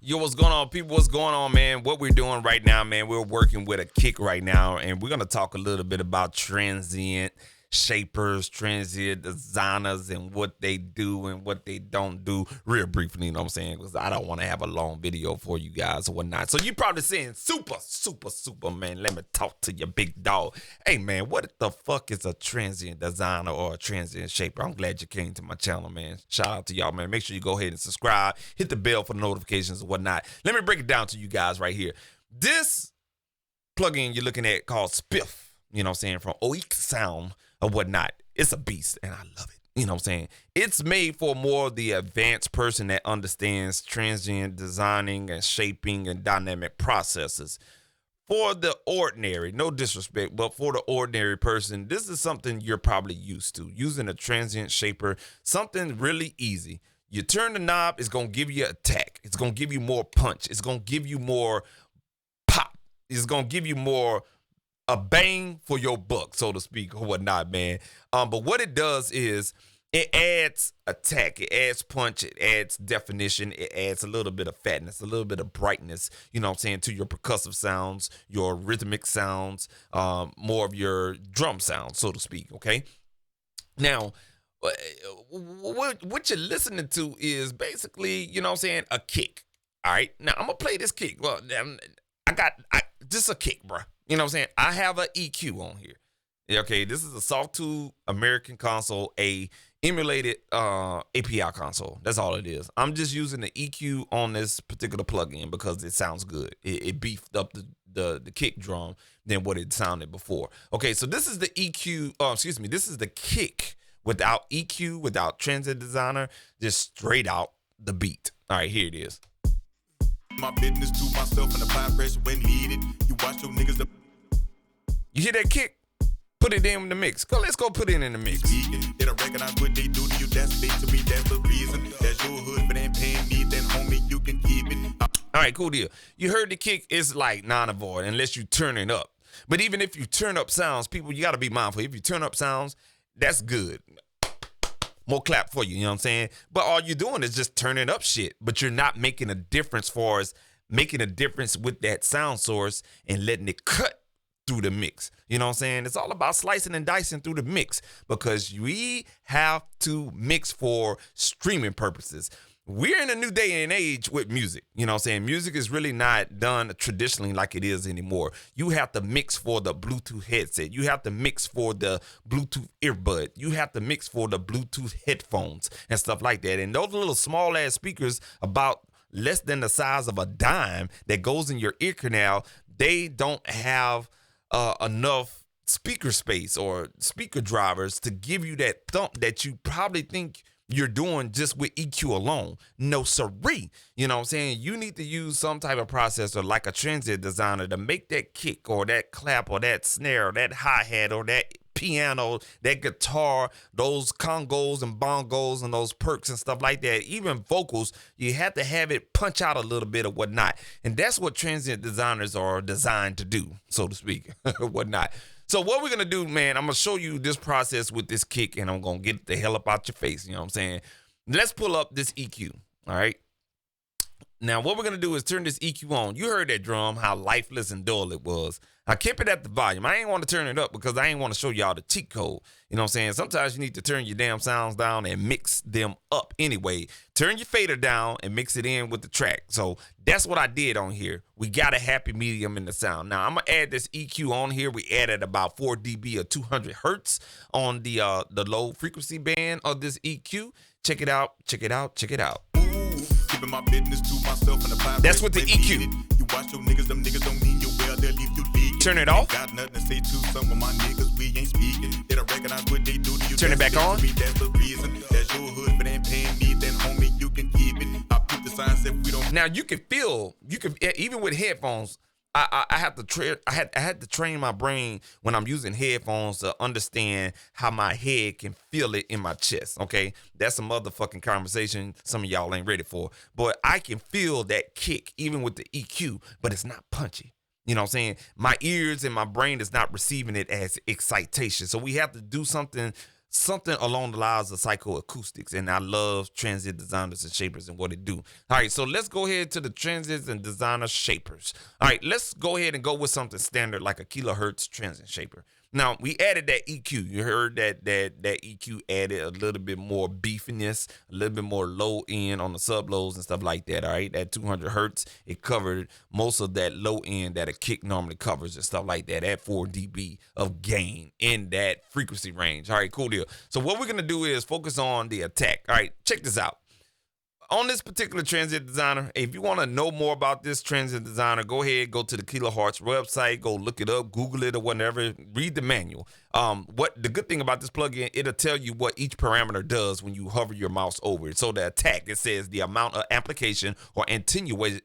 Yo, what's going on, people? What's going on, man? What we're doing right now, man, we're working with a kick right now, and we're going to talk a little bit about transient shapers, transient designers, and what they do and what they don't do real briefly, you know what I'm saying? Because I don't want to have a long video for you guys or whatnot. So you're probably saying, super, man, let me talk to your big dog. Hey, man, what the fuck is a transient designer or a transient shaper? I'm glad you came to my channel, man. Shout out to y'all, man. Make sure you go ahead and subscribe, hit the bell for the notifications and whatnot. Let me break it down to you guys right here. This plugin you're looking at called Spiff, you know what I'm saying, from Oik Sound or whatnot. It's a beast, and I love it. You know what I'm saying? It's made for more of the advanced person that understands transient designing and shaping and dynamic processes. For the ordinary, no disrespect, but for the ordinary person, this is something you're probably used to. Using a transient shaper, something really easy. You turn the knob, it's going to give you attack. It's going to give you more punch. It's going to give you more pop. It's going to give you more a bang for your buck, so to speak, or whatnot, man. But what it does is it adds attack, it adds punch, it adds definition, it adds a little bit of fatness, a little bit of brightness, you know what I'm saying, to your percussive sounds, your rhythmic sounds, more of your drum sounds, so to speak, okay? Now, what you're listening to is basically, you know what I'm saying, a kick, all right? Now, I'm going to play this kick. Well, just a kick, bro. You know what I'm saying? I have an EQ on here. Okay, this is a Sawtooth American console, a emulated API console. That's all it is. I'm just using the EQ on this particular plugin because it sounds good. It beefed up the kick drum than what it sounded before. Okay, so this is the EQ. This is the kick without EQ, without Transient Designer, just straight out the beat. All right, here it is. My business to myself and the vibration when needed. You watch your niggas. You hear that kick? Put it in the mix. Let's go put it in the mix. They don't recognize what they do to you. That's big to me. That's the reason. That's your hood, but ain't paying me. Then homie, you can keep it. All right, cool deal. You heard the kick is like non-avoid unless you turn it up. But even if you turn up sounds, people, you got to be mindful. If you turn up sounds, that's good. More clap for you, you know what I'm saying? But all you're doing is just turning up shit. But you're not making a difference for us, making a difference with that sound source and letting it cut through the mix. You know what I'm saying? It's all about slicing and dicing through the mix because we have to mix for streaming purposes. We're in a new day and age with music. You know what I'm saying? Music is really not done traditionally like it is anymore. You have to mix for the Bluetooth headset. You have to mix for the Bluetooth earbud. You have to mix for the Bluetooth headphones and stuff like that. And those little small ass speakers about less than the size of a dime that goes in your ear canal, they don't have enough speaker space or speaker drivers to give you that thump that you probably think you're doing just with EQ alone. No siree. You know what I'm saying? You need to use some type of processor like a Transient Designer to make that kick or that clap or that snare or that hi-hat or that piano, that guitar, those congos and bongos and those perks and stuff like that, even vocals, you have to have it punch out a little bit or whatnot. And that's what Transient Designers are designed to do, so to speak, whatnot. So what we're going to do, man, I'm going to show you this process with this kick, and I'm going to get the hell up out your face, you know what I'm saying? Let's pull up this EQ, all right? Now, what we're going to do is turn this EQ on. You heard that drum, how lifeless and dull it was. I kept it at the volume. I ain't want to turn it up because I ain't want to show y'all the cheat code. You know what I'm saying? Sometimes you need to turn your damn sounds down and mix them up anyway. Turn your fader down and mix it in with the track. So that's what I did on here. We got a happy medium in the sound. Now, I'm going to add this EQ on here. We added about 4 dB or 200 hertz on the low frequency band of this EQ. Check it out. Check it out. Check it out. My business to myself and the that's with the EQ. You watch your niggas, them niggas don't mean you well, they'll leave you leaking. Turn it off. Got nothing to say to some of my niggas, we ain't speaking. They don't recognize what they do to you. Turn it back on. That's the reason. That's your hood, but ain't paying me, then homie, you can keep it. I put the signs if we don't. Now you can feel, even with headphones, I had to train my brain when I'm using headphones to understand how my head can feel it in my chest. Okay, that's a motherfucking conversation some of y'all ain't ready for. But I can feel that kick even with the EQ, but it's not punchy. You know what I'm saying? My ears and my brain is not receiving it as excitation. So we have to do something something along the lines of psychoacoustics, and I love transient designers and shapers and what they do. All right, so let's go ahead to the transients and designer shapers. All right, let's go ahead and go with something standard like a kilohertz transient shaper. Now, we added that EQ. You heard that EQ added a little bit more beefiness, a little bit more low end on the sub lows and stuff like that. All right, that 200 hertz, it covered most of that low end that a kick normally covers and stuff like that at 4 dB of gain in that frequency range. All right, cool deal. So what we're going to do is focus on the attack. All right, check this out. On this particular transient designer, if you want to know more about this transient designer, go ahead, go to the Kilohertz website, go look it up, Google it or whatever, read the manual. What the good thing about this plugin, it'll tell you what each parameter does when you hover your mouse over it. So the attack, it says the amount of amplification or attenuation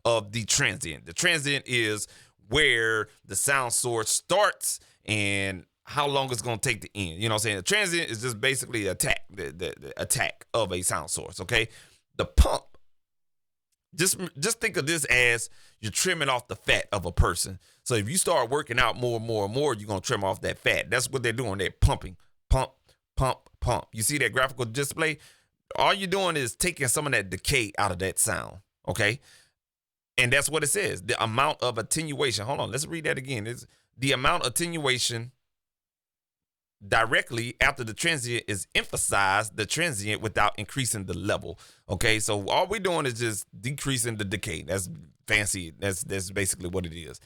of the transient. The transient is where the sound source starts and how long it's going to take to end. You know what I'm saying? The transient is just basically attack, the attack of a sound source, okay? The pump, just think of this as you're trimming off the fat of a person. So if you start working out more and more and more, you're going to trim off that fat. That's what they're doing. They're pumping, pump, pump, pump. You see that graphical display? All you're doing is taking some of that decay out of that sound, okay? And that's what it says, the amount of attenuation. Hold on, let's read that again. It's the amount of attenuation directly after the transient is emphasized the transient without increasing the level. Okay, so all we're doing is just decreasing the decay. That's fancy. That's basically what it is.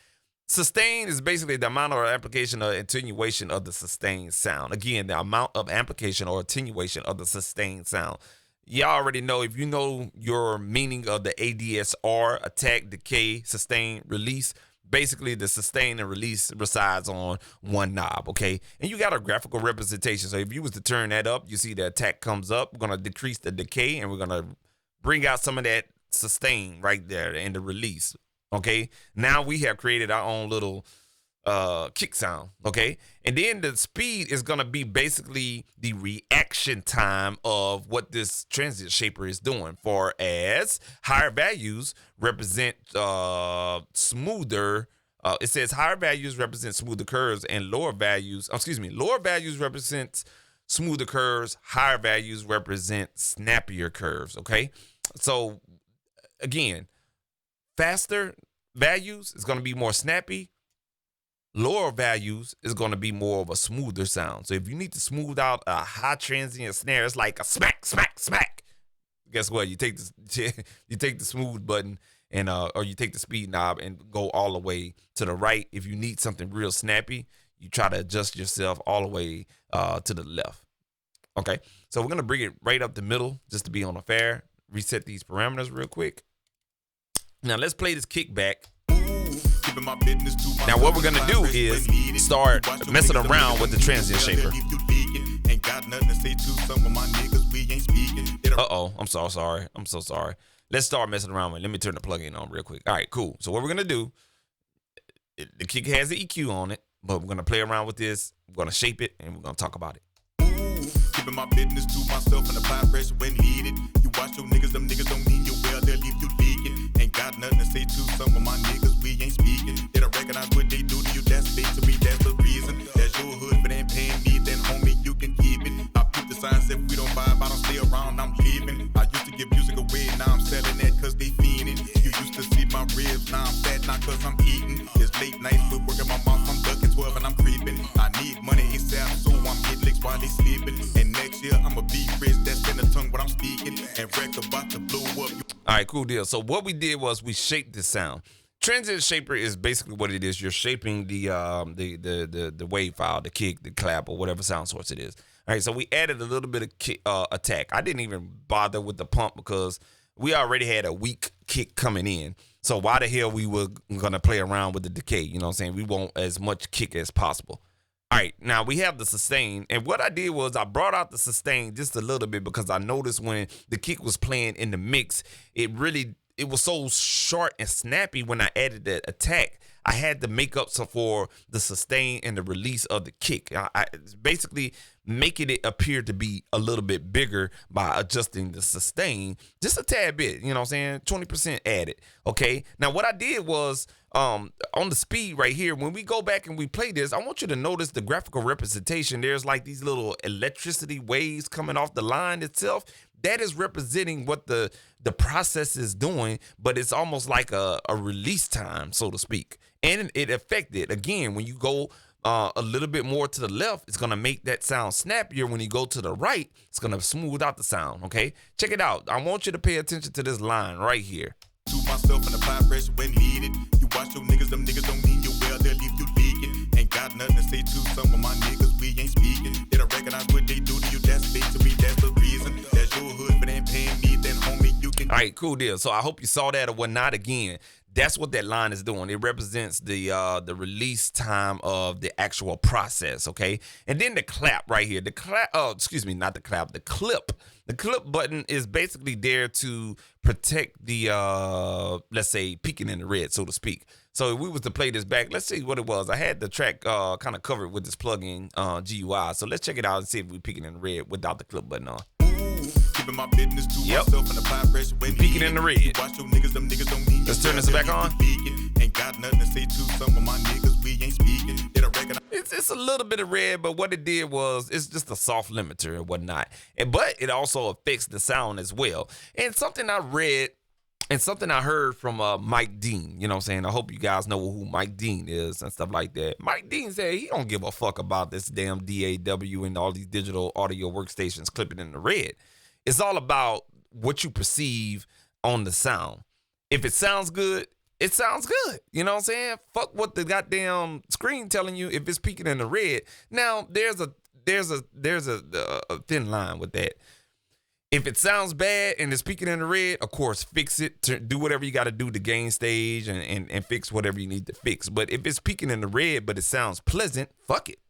Sustain is basically the amount of amplification or attenuation of the sustained sound. Again, the amount of amplification or attenuation of the sustained sound. Y'all already know, if you know your meaning of the ADSR, attack, decay, sustain, release, basically the sustain and release resides on one knob, okay? And you got a graphical representation. So if you was to turn that up, you see the attack comes up. We're going to decrease the decay, and we're going to bring out some of that sustain right there in the release, okay? Now we have created our own little kick sound, okay? And then the speed is going to be basically the reaction time of what this transient shaper is doing. For as higher values represent smoother, it says higher values represent smoother curves, and lower values represent smoother curves, higher values represent snappier curves, okay? So again, faster values is going to be more snappy. Lower values is going to be more of a smoother sound. So if you need to smooth out a high transient snare, it's like a smack, smack, smack. Guess what? You take the smooth button and or you take the speed knob and go all the way to the right. If you need something real snappy, you try to adjust yourself all the way to the left. Okay, so we're gonna bring it right up the middle just to be on a fair. Reset these parameters real quick. Now let's play this kick back. Now what we're gonna do is start messing around with the transient shaper. Uh-oh, I'm so sorry. Let's start messing around with it. Let me turn the plugin on real quick. All right, cool. So what we're gonna do, the kick has the EQ on it, but we're gonna play around with this. We're gonna shape it, and we're gonna talk about it. Keeping my business to myself and apply pressure when needed. You watch your niggas, them niggas don't mean you well, they'll leave you leaking. Ain't got nothing to say to some of my niggas, we ain't speaking. They don't recognize what they do to you, that's big to me, that's the reason. That's your hood, but ain't paying me, then homie, you can keep it. I put the signs if we don't vibe, I don't stay around, I'm leaving. I used to give music away, now I'm selling that cause they fiending. You used to see my ribs, now I'm fat, not cause I'm eating. It's late night, but working my mouth, I'm ducking 12 and I'm creeping. I need money ASAP, so I'm hitting licks while they sleeping. And next year, I'ma be rich, that's in the tongue what I'm speaking. And wreck about to blow up. All right, cool deal. So what we did was we shaped the sound. Transient shaper is basically what it is. You're shaping the wave file, the kick, the clap, or whatever sound source it is. All right, so we added a little bit of kick, attack. I didn't even bother with the pump because we already had a weak kick coming in. So why the hell we were gonna play around with the decay? You know what I'm saying? We want as much kick as possible. All right, now we have the sustain, and what I did was I brought out the sustain just a little bit because I noticed when the kick was playing in the mix, it really it was so short and snappy when I added the attack. I had to make up some for the sustain and the release of the kick. It's basically making it appear to be a little bit bigger by adjusting the sustain just a tad bit. You know what I'm saying? 20% added. Okay. Now what I did was on the speed right here, when we go back and we play this, I want you to notice the graphical representation. There's like these little electricity waves coming off the line itself. That is representing what the process is doing, but it's almost like a release time, so to speak. And it affected, again, when you go a little bit more to the left, it's going to make that sound snappier. When you go to the right, it's going to smooth out the sound, okay? Check it out. I want you to pay attention to this line right here. To myself in the vibration when needed. You watch your niggas, them niggas don't mean you well, they'll leave you leaking. Ain't got nothing to say to some of my niggas, we ain't speaking. They don't recognize what they do to you, that's fake to me, that's the reason. That's your hood, but ain't paying me, then homie, you can. All right, cool deal. So I hope you saw that or whatnot. Again, that's what that line is doing. It represents the release time of the actual process, okay? And then the clap right here. The clap, not the clap, the clip. The clip button is basically there to protect the, let's say, peeking in the red, so to speak. So if we was to play this back, let's see what it was. I had the track kind of covered with this plugin, GUI. So let's check it out and see if we're peeking in the red without the clip button on. Keeping my business to myself in the vibration when peeking in the red. Watch your niggas, them niggas don't need. Let's turn this back on. Ain't got nothing to say to some of my niggas, we ain't speaking. They don't recognize. It's a little bit of red, but what it did was it's just a soft limiter and whatnot. But it also affects the sound as well. And something I read and something I heard from Mike Dean, you know what I'm saying? I hope you guys know who Mike Dean is and stuff like that. Mike Dean said he don't give a fuck about this damn DAW and all these digital audio workstations clipping in the red. It's all about what you perceive on the sound. If it sounds good, it sounds good. You know what I'm saying? Fuck what the goddamn screen telling you if it's peaking in the red. Now, there's a thin line with that. If it sounds bad and it's peaking in the red, of course, fix it. Do whatever you got to do to gain stage and fix whatever you need to fix. But if it's peaking in the red but it sounds pleasant, fuck it.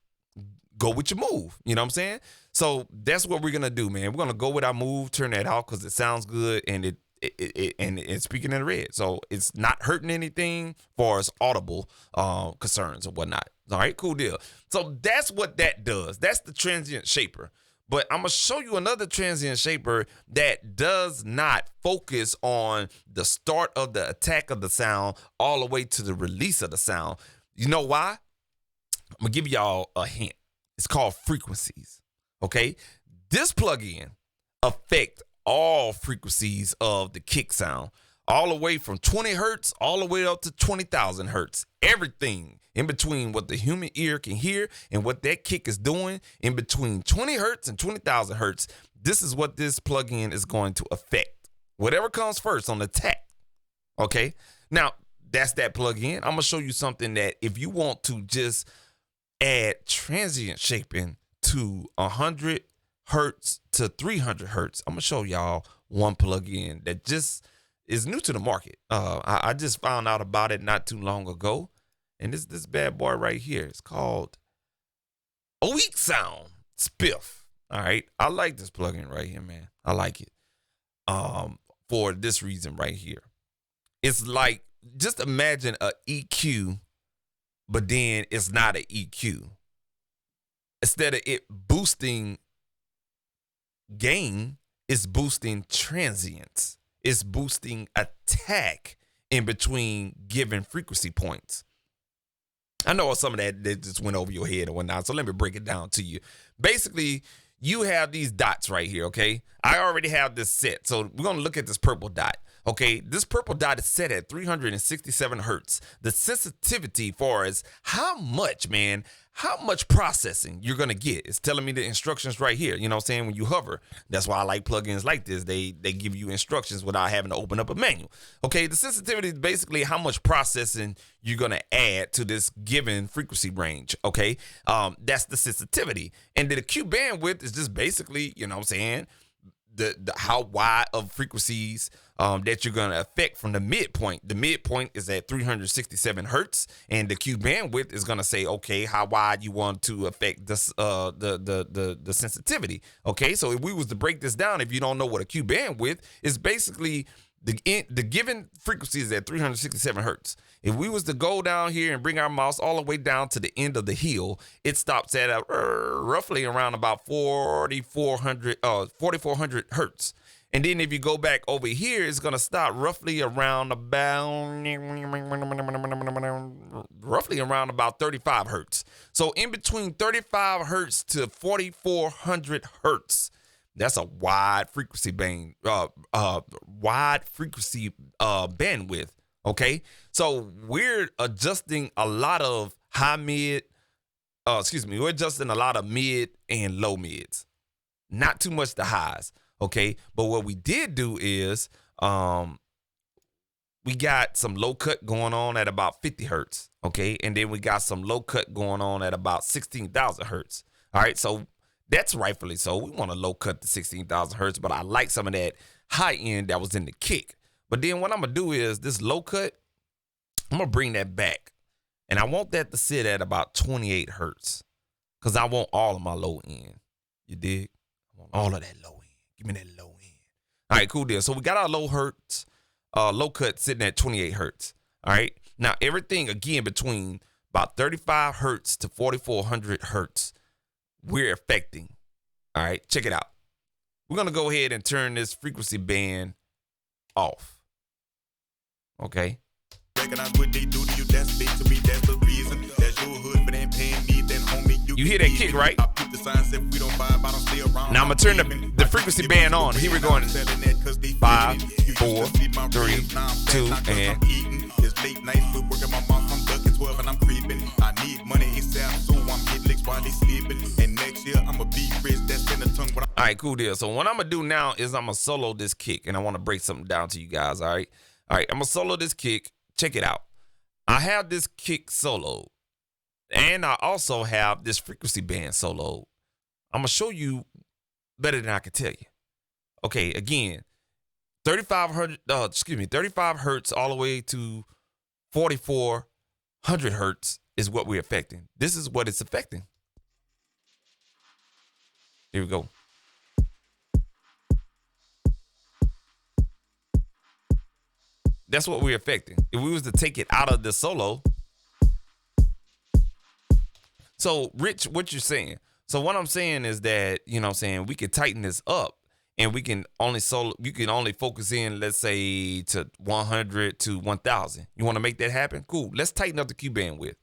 Go with your move. You know what I'm saying? So that's what we're going to do, man. We're going to go with our move, turn that off because it sounds good and it's speaking in the red. So it's not hurting anything for us audible concerns or whatnot. All right, cool deal. So that's what that does. That's the transient shaper. But I'm going to show you another transient shaper that does not focus on the start of the attack of the sound all the way to the release of the sound. You know why? I'm going to give y'all a hint. It's called frequencies, okay? This plugin affects all frequencies of the kick sound, all the way from 20 hertz all the way up to 20,000 hertz. Everything in between what the human ear can hear and what that kick is doing in between 20 hertz and 20,000 hertz. This is what this plugin is going to affect. Whatever comes first on the attack, okay? Now, that's that plugin. I'm going to show you something that if you want to just add transient shaping to 100 hertz to 300 hertz. I'm going to show y'all one plugin that just is new to the market. I just found out about it not too long ago. And this bad boy right here. It's called A Weak Sound Spiff. All right. I like this plugin right here, man. I like it. For this reason right here. It's like, just imagine a EQ, but then it's not an EQ. Instead of it boosting gain, it's boosting transients. It's boosting attack in between given frequency points. I know some of that just went over your head and whatnot, so let me break it down to you. Basically, you have these dots right here, okay? I already have this set, so we're going to look at this purple dot. Okay, this purple dot is set at 367 hertz. The sensitivity for is how much processing you're going to get. It's telling me the instructions right here. You know what I'm saying? When you hover, that's why I like plugins like this. They give you instructions without having to open up a manual. Okay, the sensitivity is basically how much processing you're going to add to this given frequency range. Okay, that's the sensitivity. And the Q bandwidth is just basically, you know what I'm saying, the how wide of frequencies that you're going to affect from the midpoint. The midpoint is at 367 hertz, and the Q bandwidth is going to say, okay, how wide you want to affect this the sensitivity. Okay, so if we was to break this down, if you don't know what a Q bandwidth is, basically The given frequency is at 367 hertz. If we was to go down here and bring our mouse all the way down to the end of the hill, it stops at roughly around about 4,400 hertz. And then if you go back over here, it's going to stop roughly around about 35 hertz. So in between 35 hertz to 4,400 hertz, that's a wide frequency bandwidth. Okay, so we're adjusting a lot of we're adjusting a lot of mid and low mids, not too much the highs. Okay, but what we did do is we got some low cut going on at about 50 hertz. Okay, and then we got some low cut going on at about 16,000 hertz. All right, so that's rightfully so. We want to low cut to 16,000 hertz, but I like some of that high end that was in the kick. But then what I'm going to do is this low cut, I'm going to bring that back. And I want that to sit at about 28 hertz because I want all of my low end. You dig? I want all of that low end. Give me that low end. All right, cool deal. So we got our low cut sitting at 28 hertz. All right. Now, everything, again, between about 35 hertz to 4,400 hertz, we're affecting. All right, check it out. We're going to go ahead and turn this frequency band off. Okay. Recognize what they do to you, that's big to me, that's the reason. That's your hood, but ain't paying me, then homie, you hear that kick, right? I peep the signs if we don't vibe, I don't stay around. Now I'm going to turn the frequency band on. Here we're going. 5, 4, 3, 2, and... It's late nights, we're working my mom, I'm ducking 12 and I'm creeping. I need money ASAP, so I'm hitting licks while they sleeping. And next year, I'm a be rich, that's in the tongue. All right, cool deal. So what I'm going to do now is I'm going to solo this kick, and I want to break something down to you guys, all right? All right, I'm going to solo this kick. Check it out. I have this kick soloed, and I also have this frequency band soloed. I'm going to show you better than I can tell you. Okay, again, 35 hertz all the way to 4,400 hertz is what we're affecting. This is what it's affecting. Here we go. That's what we're affecting. If we was to take it out of the solo. So, Rich, what you're saying? So what I'm saying is that, you know what I'm saying, we can tighten this up and we can only you can only focus in, let's say, to 100 to 1,000. You want to make that happen? Cool. Let's tighten up the Q bandwidth.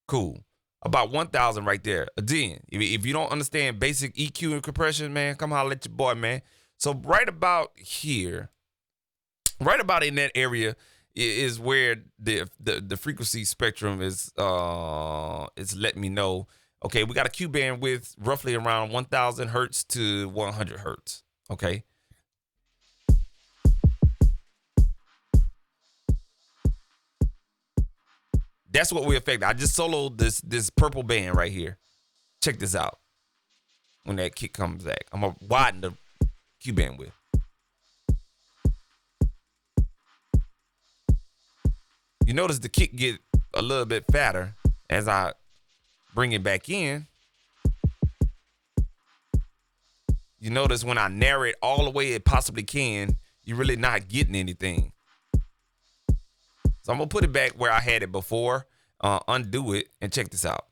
Cool. About 1,000 right there. Again, if you don't understand basic EQ and compression, man, come holler at your boy, man. So right about here, right about in that area is where the frequency spectrum is letting me know, okay, we got a Q band with roughly around 1,000 hertz to 100 hertz. Okay. That's what we affect. I just soloed this purple band right here. Check this out. When that kick comes back, I'm gonna widen the Q bandwidth. You notice the kick get a little bit fatter as I bring it back in. You notice when I narrow it all the way it possibly can, you're really not getting anything. So I'm gonna put it back where I had it before, undo it, and check this out.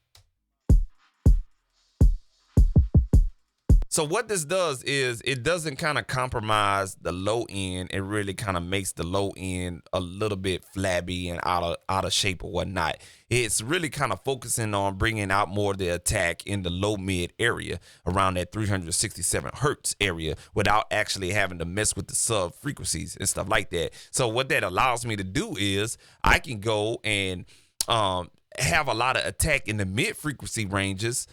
So what this does is it doesn't kind of compromise the low end. It really kind of makes the low end a little bit flabby and out of shape or whatnot. It's really kind of focusing on bringing out more of the attack in the low mid area around that 367 hertz area without actually having to mess with the sub frequencies and stuff like that. So what that allows me to do is I can go and have a lot of attack in the mid frequency ranges.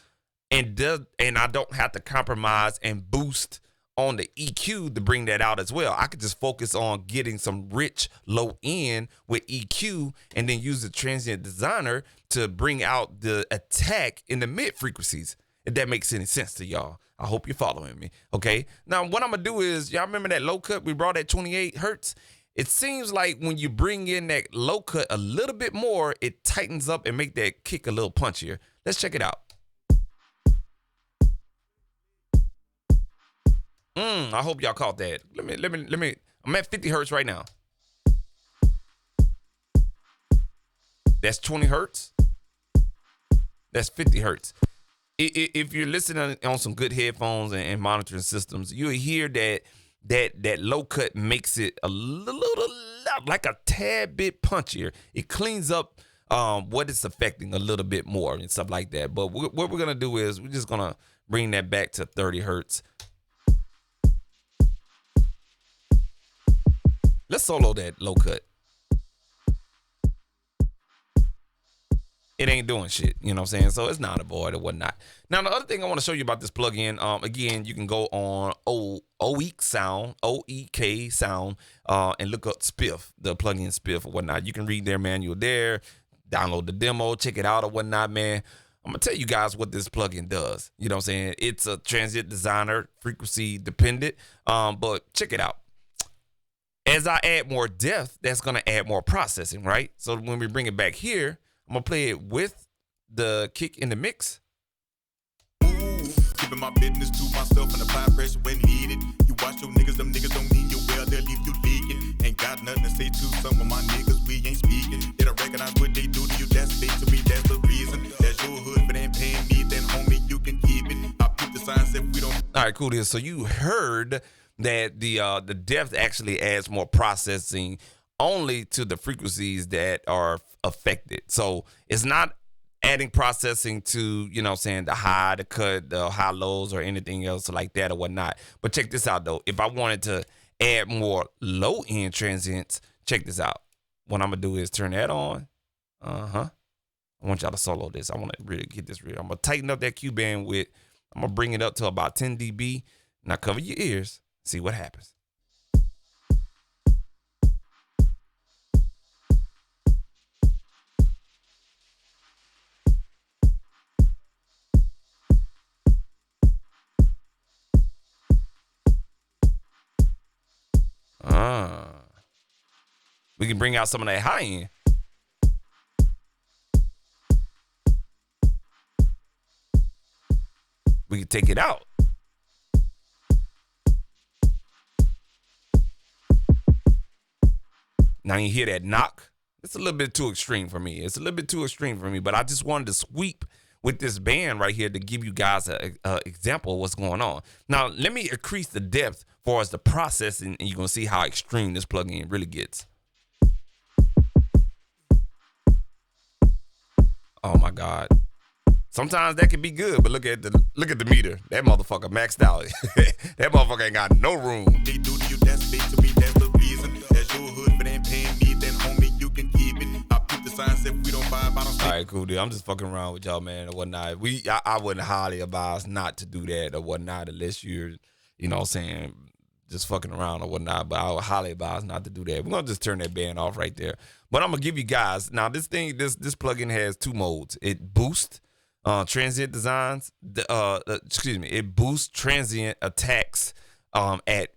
And I don't have to compromise and boost on the EQ to bring that out as well. I could just focus on getting some rich low end with EQ and then use the transient designer to bring out the attack in the mid frequencies. If that makes any sense to y'all. I hope you're following me. Okay. Now what I'm going to do is, y'all remember that low cut we brought at 28 hertz? It seems like when you bring in that low cut a little bit more, it tightens up and make that kick a little punchier. Let's check it out. I hope y'all caught that. Let me. I'm at 50 hertz right now. That's 20 hertz. That's 50 hertz. If you're listening on some good headphones and monitoring systems, you'll hear that low cut makes it a little, like a tad bit punchier. It cleans up what it's affecting a little bit more and stuff like that. But what we're gonna do is we're just gonna bring that back to 30 hertz. Let's solo that low cut. It ain't doing shit, you know what I'm saying? So it's not a void or whatnot. Now, the other thing I want to show you about this plugin, again, you can go on OEK Sound, and look up Spiff, the plugin Spiff or whatnot. You can read their manual there, download the demo, check it out or whatnot, man. I'm going to tell you guys what this plugin does. You know what I'm saying? It's a transient designer, frequency dependent, but check it out. As I add more depth, that's going to add more processing, right? So when we bring it back here, I'm going to play it with the kick in the mix. Keeping my business to myself and apply pressure when needed. You watch your niggas, them niggas don't mean you well, they'll leave you leaking. Ain't got nothing to say to some of my niggas, we ain't speaking. They don't recognize what they do to you, that's big to me, that's the reason. That's your hood, but ain't paying me, then homie, you can keep it. I peep the signs if we don't. All right, cool. So you heard that the depth actually adds more processing only to the frequencies that are affected. So it's not adding processing to, you know what I'm saying, the high, the cut, the high lows or anything else like that or whatnot. But check this out, though. If I wanted to add more low-end transients, check this out. What I'm going to do is turn that on. I want y'all to solo this. I want to really get this real. I'm going to tighten up that Q bandwidth. I'm going to bring it up to about 10 dB. Now cover your ears. See what happens. We can bring out some of that high end. We can take it out. Now you hear that knock? It's a little bit too extreme for me. But I just wanted to sweep with this band right here to give you guys an example of what's going on. Now, let me increase the depth for as the processing, and you're going to see how extreme this plugin really gets. Oh my God. Sometimes that can be good, but look at the meter. That motherfucker maxed out. That motherfucker ain't got no room. They do to you, that's big to me, that's the reason. That's your hood, but ain't paying me, then homie, you can keep it. I peep the signs if we don't buy, I don't. All right, cool, dude. I'm just fucking around with y'all, man, or whatnot. I wouldn't highly advise not to do that or whatnot unless you're, you know what I'm saying, just fucking around or whatnot. But I would highly advise not to do that. We're gonna just turn that band off right there. But I'm gonna give you guys now. This plugin has two modes. It boosts transient designs. It boosts transient attacks at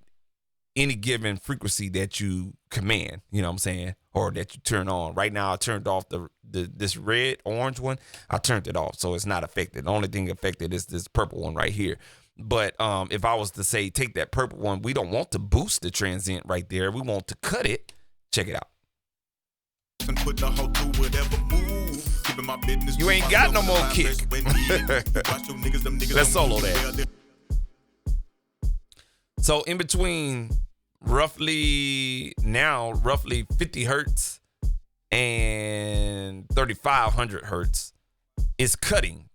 any given frequency that you command. You know what I'm saying, or that you turn on. Right now, I turned off this red orange one. I turned it off, so it's not affected. The only thing affected is this purple one right here. But if I was to say take that purple one, we don't want to boost the transient right there. We want to cut it. Check it out. Put the hoe through whatever move. Keeping my business. You ain't got no more kick. Let's solo that. So in between roughly 50 hertz and 3,500 hertz is cutting.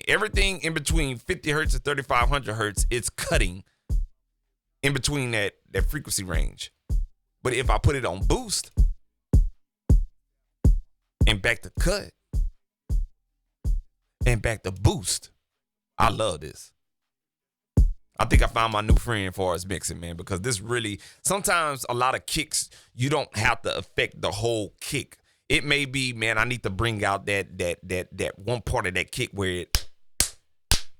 Everything in between 50 hertz and 3,500 hertz, it's cutting in between that frequency range. But if I put it on boost and back to cut and back to boost, I love this. I think I found my new friend as far as mixing, man, because this really, sometimes a lot of kicks, you don't have to affect the whole kick. It may be, man, I need to bring out that one part of that kick where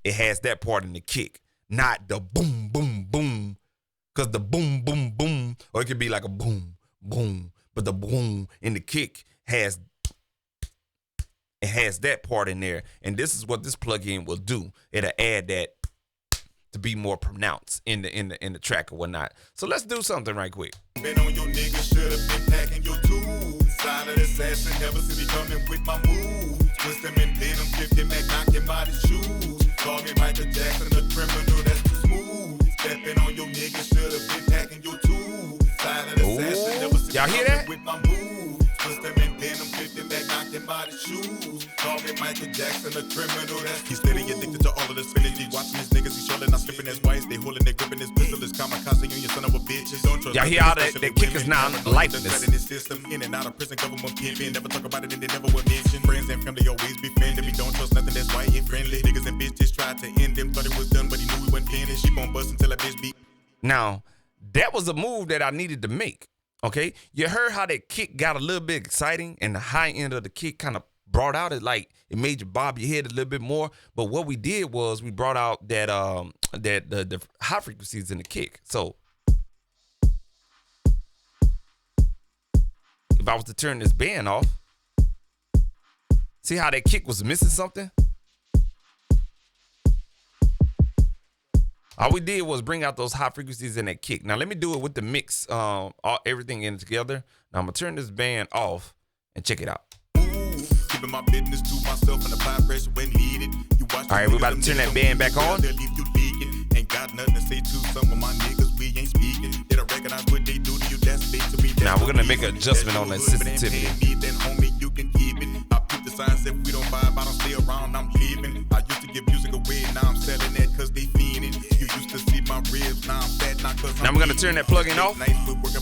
it has that part in the kick, not the boom, boom, boom. Because the boom, boom, boom, or it could be like a boom, boom, but the boom in the kick has that part in there. And this is what this plugin will do. It'll add that to be more pronounced in the track or whatnot. So let's do something right quick. Been on your niggas, should've been packing your tools. Silent assassin, never see me coming with my moves. Twist them and pin them, 50 Mac, knock him out his shoes. Call me Michael Jackson, a criminal that's too smooth. Stepping on your niggas, should've been packing your tools. Silent assassin, never see y'all me hear coming that? with my moves. Twist them and pin them, 50 Mac, knock him out his shoes. Call me Michael Jackson, a criminal that's he's steady addicted to all of this synergy. Watching his niggas, he's showing, not slipping his whites. They holding, they gripping his pistol, his kamikaze on your son of a bitch. Don't trust Y'all hear all that kickers now lifeless. in his system, in and out of prison, government pimping. Never talk about it and they never will mention. Friends and family always be friendly. We don't trust nothing that's white and friendly. Niggas and bitches tried to end him, thought it was done, but he knew he wasn't finished. She gon' bust until a bitch beat. Now, that was a move that I needed to make. Okay, you heard how that kick got a little bit exciting, and the high end of the kick kind of brought out it made you bob your head a little bit more. But what we did was we brought out that the high frequencies in the kick. So if I was to turn this band off, see how that kick was missing something? All we did was bring out those high frequencies in that kick. Now let me do it with the mix, everything in together. Now I'm gonna turn this band off and check it out. Keeping my business to myself and the vibration when needed. All right, we're about to turn that band back on. Ain't got nothing to say to some of my niggas, we ain't speaking. They don't recognize what they do to you, that's big to me. Now we're gonna make an adjustment on that sensitivity. Then homie, you can keep it. I put the signs if we don't vibe, I don't stay around, I'm leaving. I used to give music away, now I'm selling that cause they fiending. You used to see my ribs, now I'm fat, not cause now we're gonna turn that plug-in off. Here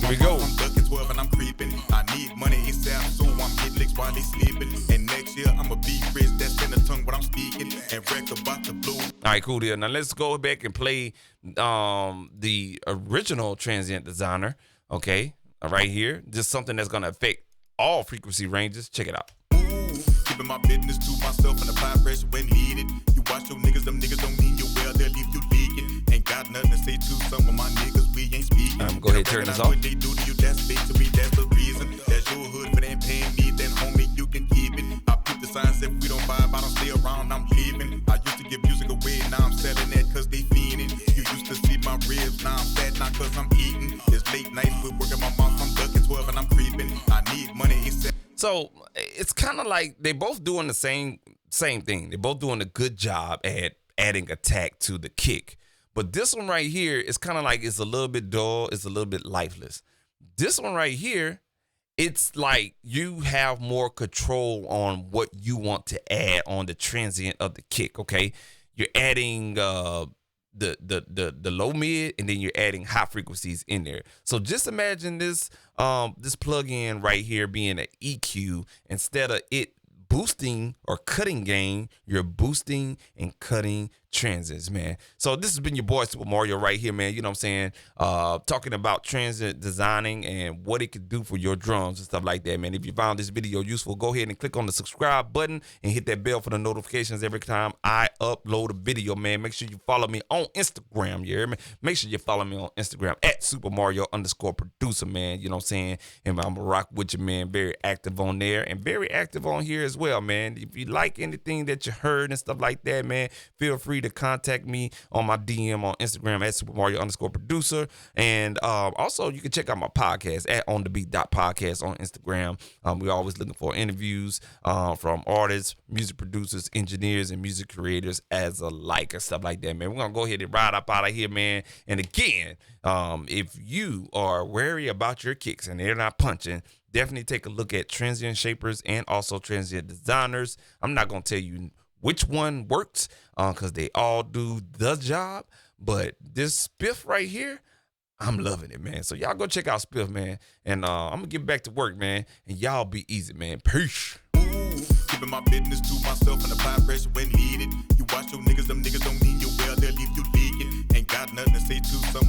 we go. I'm ducking 12 and I'm creeping. I need money ASAP, so I'm hitting licks while they sleeping. And next year I'ma be rich, that's in the tongue what I'm speaking. And wreck about the blue. All right, cool deal. Now let's go back and play the original Transient Designer. Okay, right here. Just something that's gonna affect all frequency ranges. Check it out. Keeping my business to myself and the vibration when needed. You watch your niggas, them niggas don't mean you well, they'll leave you leaking. Ain't got nothing to say to some of my niggas, we ain't speaking. I'm gonna go ahead and turn this off. What they do to you, that's big to me, that's the reason. That's your hood, but ain't paying me, then homie, you can keep it. I put the signs if we don't vibe, I don't stay around, I'm leaving. I used to give music away, now I'm selling that cause they fiending. You used to see my ribs, now I'm fat, not cause I'm eating. It's late nights, we're working my mouth, I'm ducking 12 and I'm creeping. I need money, ASAP. So it's kind of like they both doing the same thing. They're both doing a good job at adding attack to the kick. But this one right here is kind of like it's a little bit dull. It's a little bit lifeless. This one right here, it's like you have more control on what you want to add on the transient of the kick. Okay, you're adding the low mid, and then you're adding high frequencies in there. So just imagine this plug-in right here being an EQ. Instead of it boosting or cutting gain, you're boosting and cutting transients, man. So this has been your boy Supa Mario right here, man. You know what I'm saying? Talking about transient designing and what it could do for your drums and stuff like that, man. If you found this video useful, go ahead and click on the subscribe button and hit that bell for the notifications every time I upload a video, man. Make sure you follow me on Instagram, you hear me? Make sure you follow me on Instagram at @SupaMario_producer, man. You know what I'm saying? And I'm gonna rock with you, man. Very active on there and very active on here as well, man. If you like anything that you heard and stuff like that, man, feel free to contact me on my DM on Instagram at @SupaMario_producer. And also you can check out my podcast at onthebeat.podcast on Instagram. We're always looking for interviews from artists, music producers, engineers, and music creators as alike and stuff like that, man. We're gonna go ahead and ride up out of here, man. And again, if you are wary about your kicks and they're not punching, definitely take a look at Transient Shapers and also Transient Designers. I'm not gonna tell you which one works because they all do the job, but this Spiff right here, I'm loving it, man. So y'all go check out Spiff, man, and I'm gonna get back to work, man, and y'all be easy, man. Peace. Keeping my business to myself and the vibration when needed. You watch your niggas, them niggas don't mean you well, they'll leave you leaking. Ain't got nothing to say to some